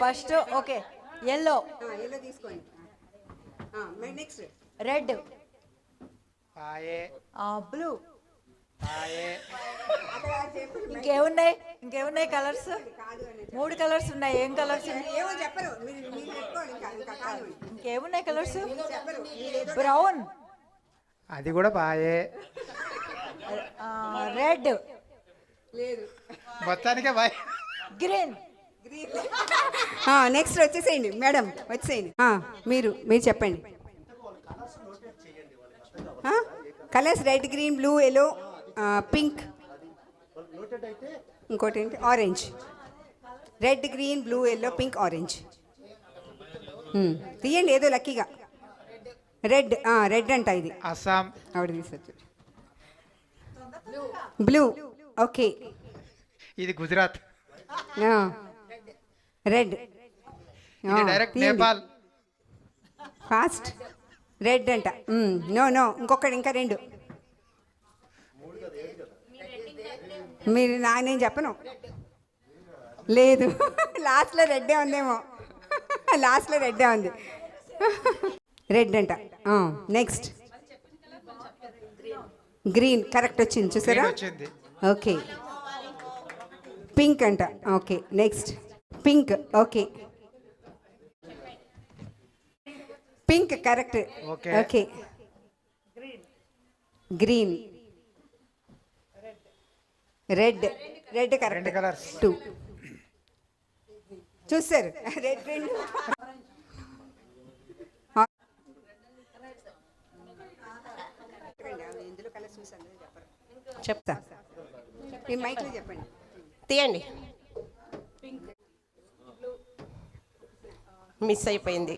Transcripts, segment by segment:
First okay yellow yellow తీసుకోండి. Next red పాయే blue పాయే ఇంకేమున్నాయి కలర్స్? 3 కలర్స్ ఉన్నాయి. ఏం కలర్స్? ఏమో చెప్పరు, మీరు పెట్టుకోండి. ఇంకా కాదు, ఇంకేమున్నాయి కలర్స్? చెప్పరు. బ్రౌన్, అది కూడా పాయే. రెడ్ లేదు, మొత్తానికే పాయే. గ్రీన్. నెక్స్ట్ వచ్చేసేయండి మేడం, వచ్చేసేయండి. మీరు చెప్పండి. Colours red, green, blue, yellow, pink, ఇంకోటి ఏంటి orange. Red, green, blue, yellow, pink, orange. తీయండి ఏదో లక్కీగా. రెడ్ రెడ్ అంట ఇది. అస్సాం. ఆవిడ తీసుకొచ్చు. Blue okay. ఇది గుజరాత్. రెడ్ ఇది డైరెక్ట్ నేపాల్. ఫాస్ట్. రెడ్ అంట. నో ఇంకా 2. మీరు నేను చెప్పను. లేదు, లాస్ట్లో రెడ్డే ఉందేమో. లాస్ట్లో రెడ్డే ఉంది. రెడ్ అంట. నెక్స్ట్ గ్రీన్ కరెక్ట్ వచ్చింది, చూసారా? వచ్చింది. ఓకే. పింక్ అంట. Okay. Next pink. Okay, pink correct. Okay. Green, red correct. Colours 2 చూసారు. రెడ్ 2. చెప్తా, మీ మైక్లో చెప్పండి. తీయండి. మిస్ అయిపోయింది.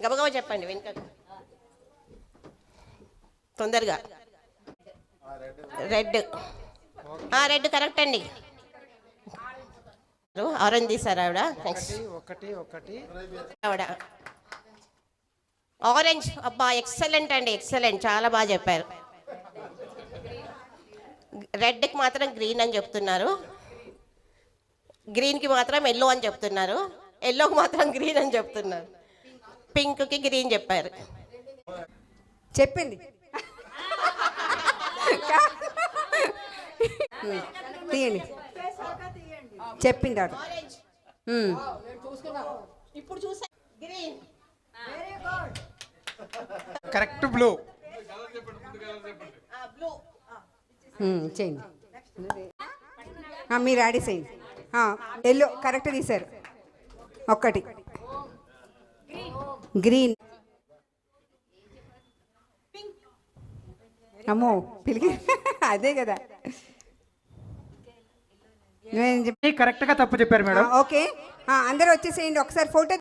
గబగబా చెప్పండి వెనుక తొందరగా. రెడ్ కరెక్ట్ అండి. ఆరెంజ్ తీసారు ఆవిడ. నెక్స్ట్ ఆవిడ ఆరెంజ్. అబ్బా ఎక్సలెంట్ అండి, ఎక్సలెంట్, చాలా బాగా చెప్పారు. రెడ్కి మాత్రం గ్రీన్ అని చెప్తున్నారు, గ్రీన్కి మాత్రం ఎల్లో అని చెప్తున్నారు, ఎల్లోకి మాత్రం గ్రీన్ అని చెప్తున్నారు, పింక్కి గ్రీన్ చెప్పారు. చెప్పింది. తీయండి. చెప్పింది ఆవిడ. ఇప్పుడు చూసా గ్రీన్. కరెక్ట్. బ్లూ. బ్లూ చేయండి. మీరు ఆడేసేయండి. ఎల్లో కరెక్ట్ తీశారు. ఒక్కటి. గ్రీన్. అమ్మో పిలిగి అదే కదా. కరెక్ట్ గా తప్పు చెప్పారు మేడం. ఓకే, అందరూ వచ్చేసేయండి. ఒకసారి ఫోటో